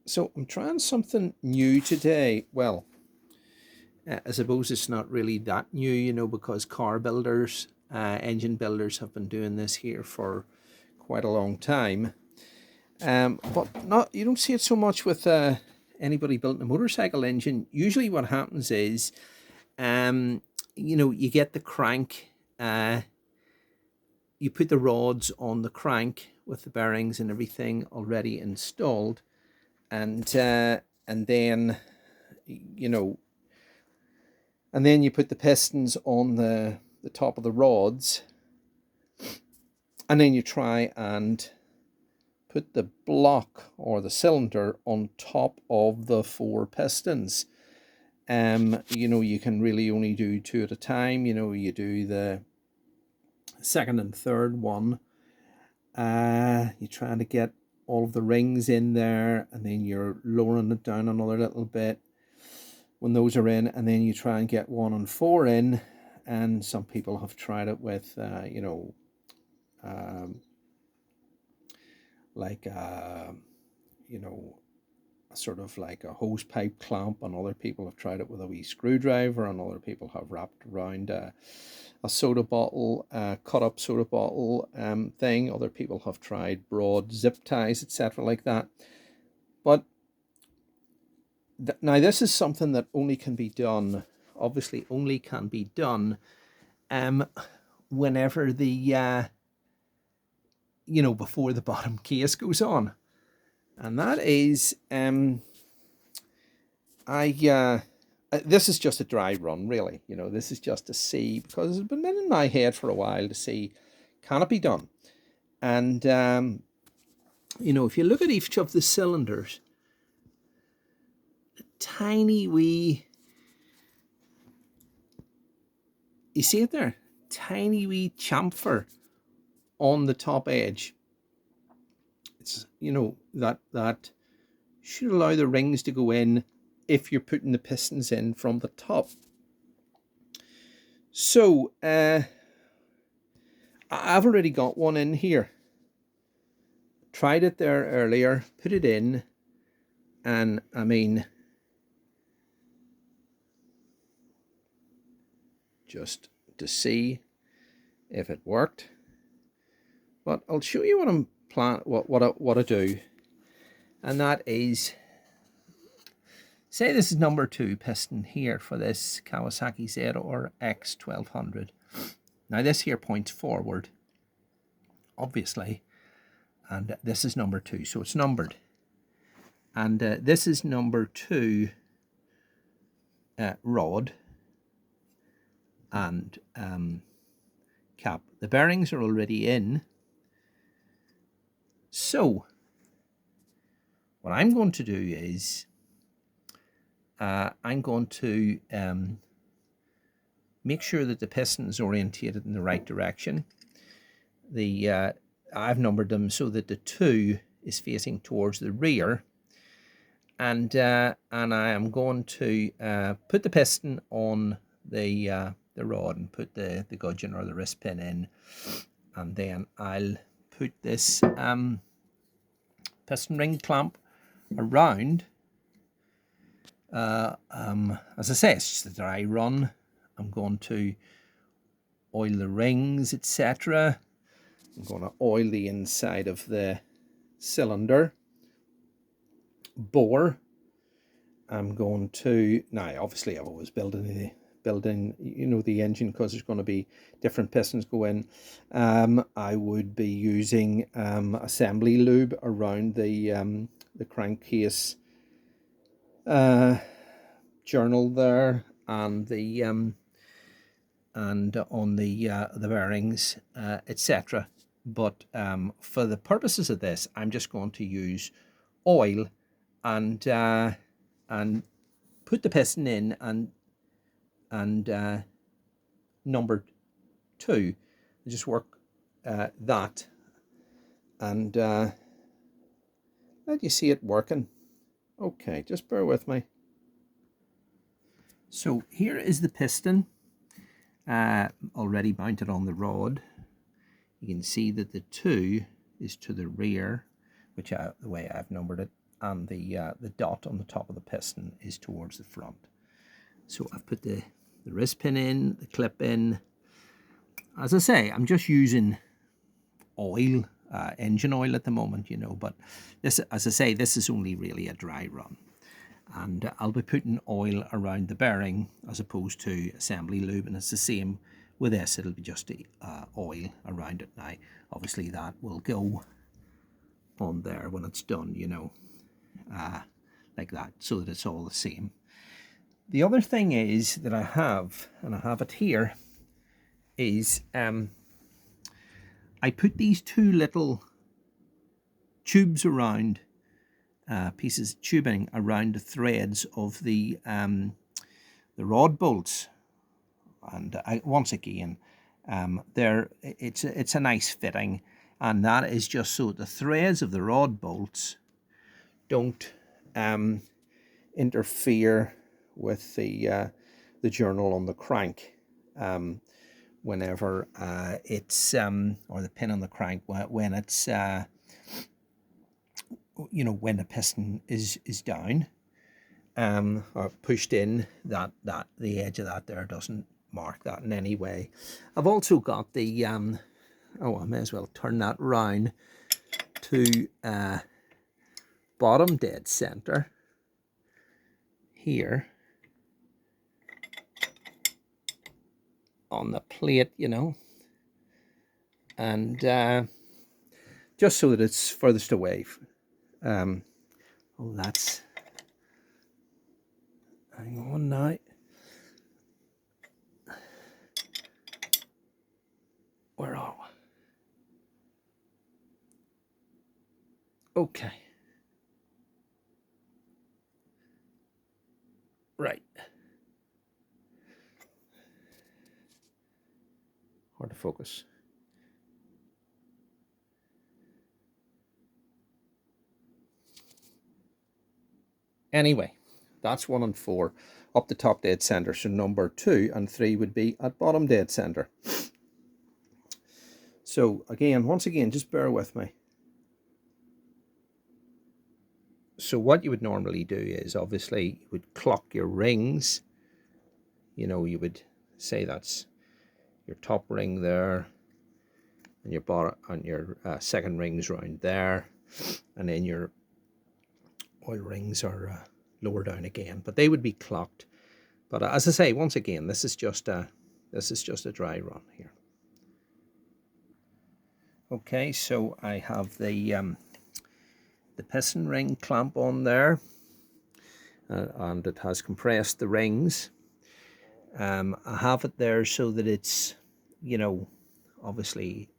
So I'm trying something new today. Well, I suppose it's not really that new, because car builders, engine builders have been doing this here for quite a long time. But not you don't see it so much with anybody building a motorcycle engine. Usually, what happens is, um, you get the crank. You put the rods on the crank with the bearings and everything already installed, and then you know and then you put the pistons on the top of the rods, and then you try and put the block or the cylinder on top of the four pistons. You can really only do two at a time. You do the second and third one. You're trying to get all of the rings in there, and then you're lowering it down another little bit when those are in, and then you try and get 1 and 4 in. And some people have tried it with like you know sort of like a hose pipe clamp, and other people have tried it with a wee screwdriver, and other people have wrapped around a soda bottle, cut up soda bottle thing. Other people have tried broad zip ties, etc., like that. But now this is something that only can be done, obviously only can be done um, whenever the before the bottom case goes on, and that is this is just a dry run, really. This is just to see, because it's been in my head for a while, to see, can it be done. And if you look at each of the cylinders, a tiny wee, you see it there, tiny wee chamfer on the top edge. It's that should allow the rings to go in if you're putting the pistons in from the top. So I've already got one in here. Tried it there earlier, put it in, and I mean, just to see if it worked. But I'll show you what I'm what I do, and that is, say this is number 2 piston here for this Kawasaki ZRX 1200. Now this here points forward, obviously, and this is number 2, so it's numbered. And this is number 2 rod and cap. The bearings are already in. So what I'm going to do is I'm going to make sure that the piston is orientated in the right direction. I've numbered them so that the 2 is facing towards the rear, and I am going to put the piston on the rod and put the gudgeon or the wrist pin in, and then I'll put this piston ring clamp around. As I say, it's just a dry run. I'm going to oil the rings, etc. I'm going to oil the inside of the cylinder bore. I'm going to, now obviously I've always building the engine, because there's going to be different pistons go in. I would be using assembly lube around the crankcase journal there, and the and on the bearings, etc. But for the purposes of this, I'm just going to use oil and put the piston in, and number 2, just work that, and let you see it working. Okay, just bear with me. So here is the piston already mounted on the rod. You can see that the 2 is to the rear, which the way I've numbered it, and the dot on the top of the piston is towards the front. So I've put the wrist pin in, the clip in. As I say, I'm just using oil, engine oil at the moment, you know, but this, as I say, this is only really a dry run. And I'll be putting oil around the bearing as opposed to assembly lube, and it's the same with this. It'll be just oil around it. Now, obviously that will go on there when it's done, you know, like that, so that it's all the same. The other thing is that I have, and I have it here, is I put these two little tubes around, pieces of tubing around the threads of the rod bolts, and once again, it's a nice fitting, and that is just so the threads of the rod bolts don't interfere with the journal on the crank whenever it's or the pin on the crank when it's you know, when the piston is down or pushed in, that the edge of that there doesn't mark that in any way. I've also got the oh, I may as well turn that round to bottom dead center here on the plate, you know, and just so that it's furthest away. Oh, that's, hang on now. Where are we? Okay. Right. Hard to focus. Anyway, that's 1 and 4 up the top dead center. So number 2 and 3 would be at bottom dead center. So again, once again, just bear with me. So what you would normally do is obviously you would clock your rings. You know, you would say that's your top ring there, and your bottom, and your second rings round there, and then your oil rings are lower down again, but they would be clocked. But as I say, once again, this is just a dry run here. Okay, so I have the piston ring clamp on there, and it has compressed the rings. I have it there so that it's, you know, obviously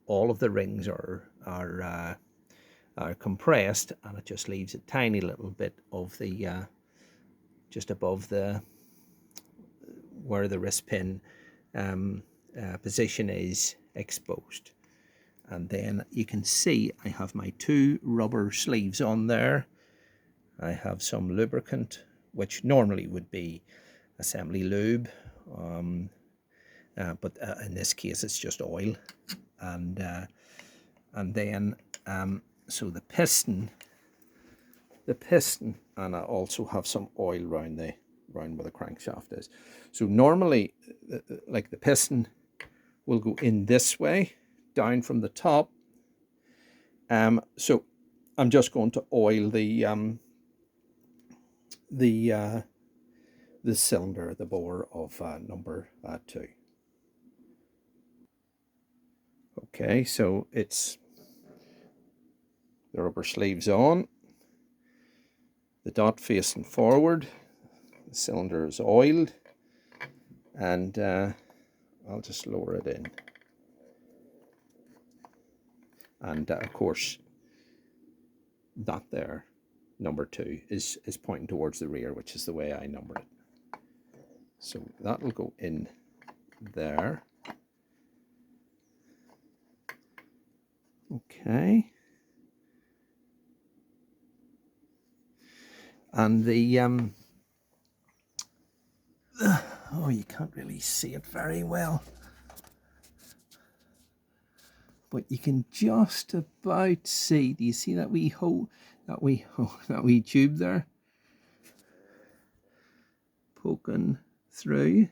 all of the rings are compressed, and it just leaves a tiny little bit of the just above the where the wrist pin position is exposed. And then you can see I have my 2 rubber sleeves on there. I have some lubricant, which normally would be assembly lube, but in this case it's just oil. And then so the piston, and I also have some oil round where the crankshaft is. So normally, like the piston will go in this way, down from the top. So I'm just going to oil the cylinder, the bore of number 2. Okay, so it's the rubber sleeves on, the dot facing forward, the cylinder is oiled, and I'll just lower it in. And of course, that there, number 2, is pointing towards the rear, which is the way I number it. So that will go in there. Okay. And the oh, you can't really see it very well. but you can just about see. Do you see that wee hole, that wee tube there poking through?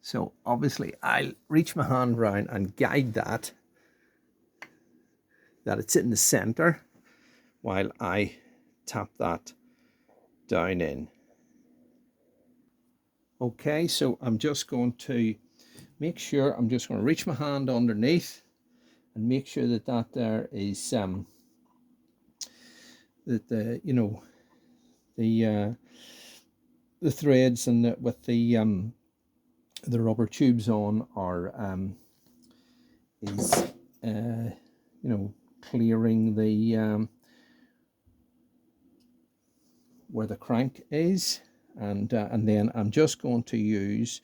So obviously I'll reach my hand round and guide that it's in the center while I tap that down in. Okay, so I'm just going to make sure, I'm just going to reach my hand underneath and make sure that there is that the threads and with the rubber tubes on are is clearing the where the crank is, and then I'm just going to use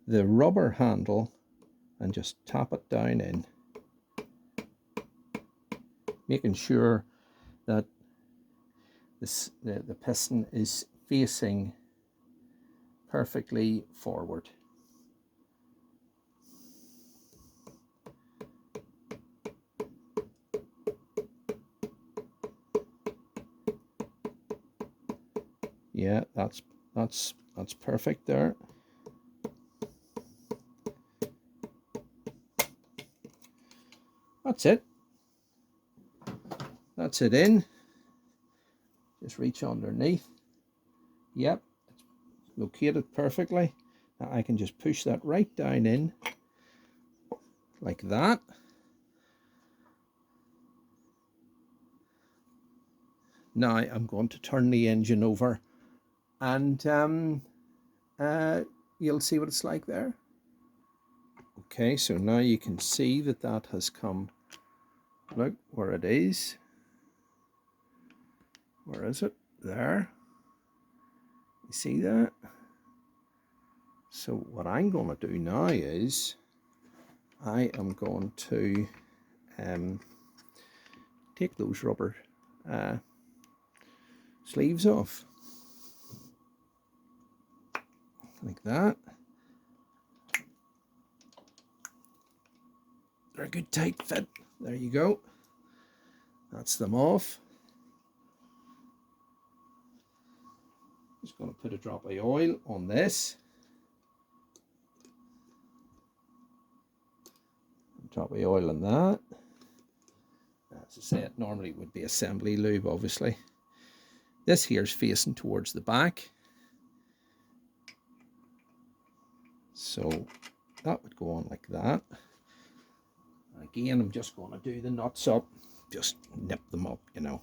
the rubber handle and just tap it down in, making sure that the piston is facing perfectly forward. Yeah, that's perfect there. That's it. That's it in. Just reach underneath. Yep, it's located perfectly. Now I can just push that right down in like that. Now I'm going to turn the engine over, and you'll see what it's like there. Okay, so now you can see that has come. Look where it is. Where is it? There. You see that? So what I'm going to do now is I am going to take those rubber sleeves off like that. They're a good tight fit. There you go. That's them off. Just going to put a drop of oil on this. Drop of oil on that. As I say, it normally would be assembly lube, obviously. This here is facing towards the back, so that would go on like that. Again, I'm just going to do the nuts up, just nip them up, you know.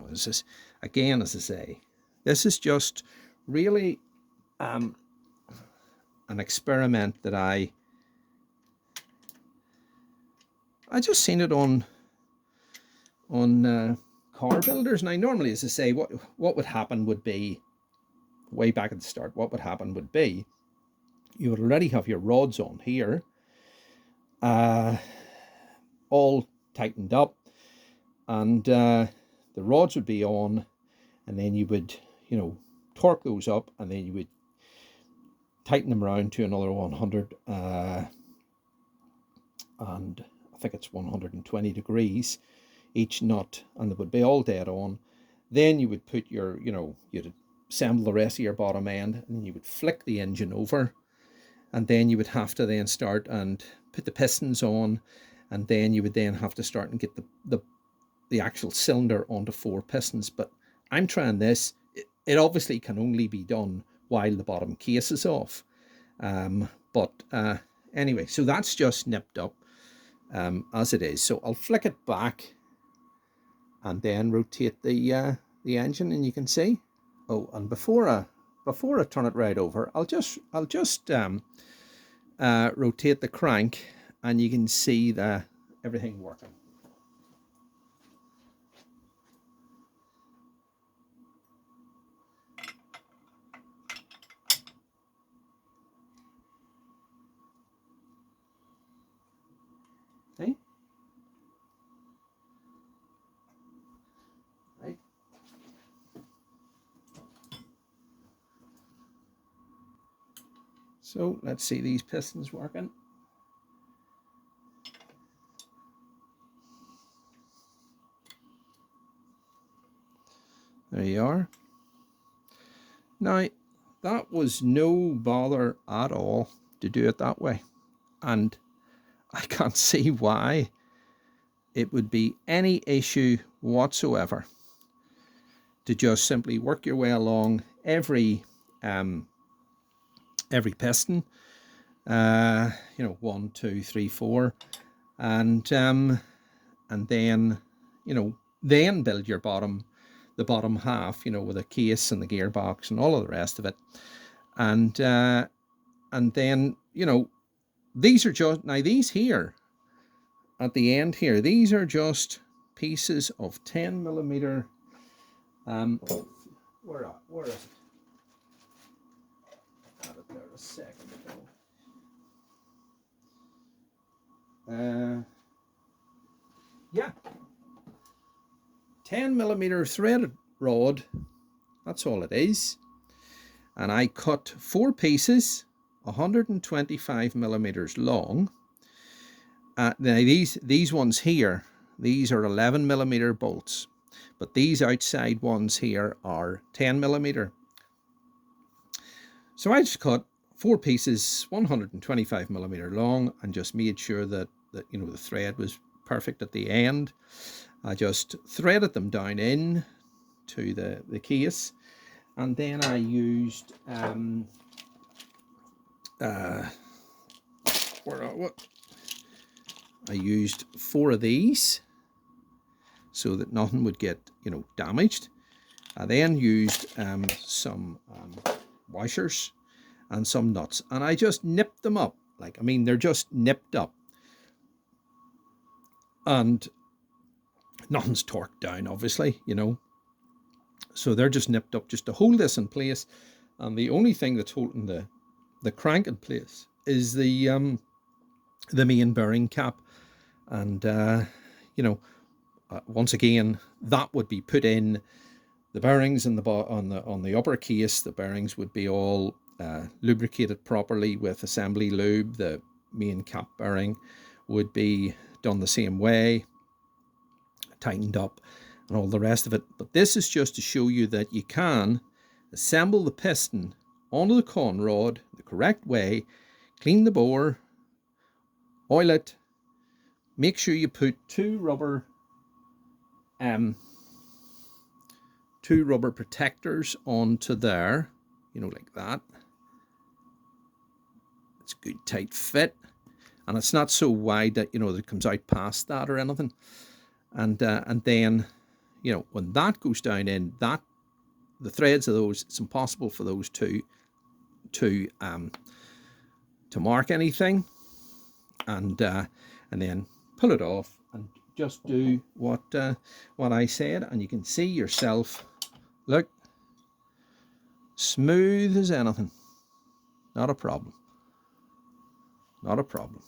This is, again, as I say, this is just really an experiment that I just seen it on car builders. Now normally, as I say, what would happen would be, way back at the start, what would happen would be you would already have your rods on here, all tightened up, and the rods would be on, and then you would torque those up, and then you would tighten them around to another 100 and I think it's 120 degrees each nut, and they would be all dead on. Then you would put your, you'd assemble the rest of your bottom end, and you would flick the engine over, and then you would have to then start and put the pistons on, and then you would then have to start and get the actual cylinder onto 4 pistons. But I'm trying this. It obviously can only be done while the bottom case is off. Anyway, so that's just nipped up as it is. So I'll flick it back and then rotate the engine, and you can see. Oh, and before I turn it right over, I'll just rotate the crank, and you can see everything working. Okay. Right. So let's see these pistons working. There you are. Now, that was no bother at all to do it that way. And I can't see why it would be any issue whatsoever to just simply work your way along every piston, you know, 1, 2, 3, 4, and then, you know, then build your the bottom half, you know, with a case and the gearbox and all of the rest of it, and then, you know, these are just, now these here at the end here, these are just pieces of 10mm. Where is it? I had it there a second ago. Yeah, 10mm threaded rod. That's all it is. And I cut 4 pieces, 125mm long. Now these ones here, these are 11mm bolts, but these outside ones here are 10mm. So I just cut 4 pieces, 125mm long, and just made sure that you know, the thread was perfect at the end. I just threaded them down in to the case, and then I used I used 4 of these so that nothing would get, you know, damaged. I then used some washers and some nuts, and I just nipped them up. Like, I mean, they're just nipped up, and nothing's torqued down, obviously, you know. So they're just nipped up just to hold this in place. And the only thing that's holding the crank in place is the main bearing cap. And you know, once again, that would be put in the bearings in on the upper case. The bearings would be all lubricated properly with assembly lube. The main cap bearing would be done the same way, tightened up, and all the rest of it. But this is just to show you that you can assemble the piston onto the con rod the correct way, clean the bore, oil it, make sure you put two rubber protectors onto there, you know, like that. It's a good tight fit, and it's not so wide that, you know, that it comes out past that or anything. And then, you know, when that goes down in, that the threads of those, it's impossible for those to mark anything. And then pull it off and just do what I said, and you can see yourself, look, smooth as anything. Not a problem. Not a problem.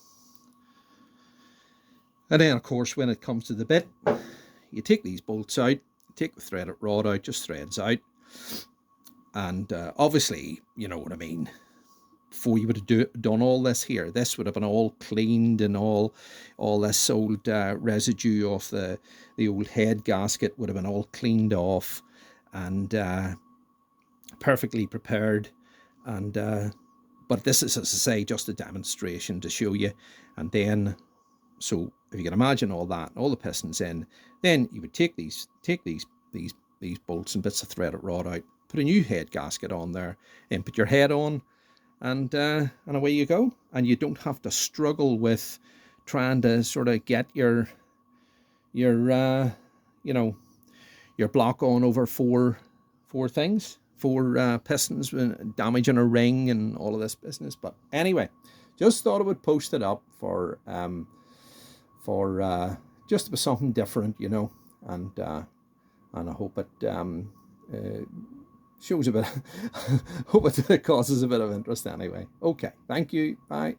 And then, of course, when it comes to the bit, you take these bolts out, take the threaded rod out, just threads out. And obviously, you know what I mean, before you would have done all this here, this would have been all cleaned, and all this old residue off the old head gasket would have been all cleaned off, and perfectly prepared. And but this is, as I say, just a demonstration to show you. And then, so if you can imagine all that, all the pistons in, then you would take these bolts and bits of threaded rod out, put a new head gasket on there, and put your head on, and away you go. And you don't have to struggle with trying to sort of get your you know, your block on over four pistons, damaging a ring and all of this business. But anyway, just thought I would post it up for just to be something different, you know, and I hope it shows a bit hope it causes a bit of interest anyway. Okay, thank you, bye.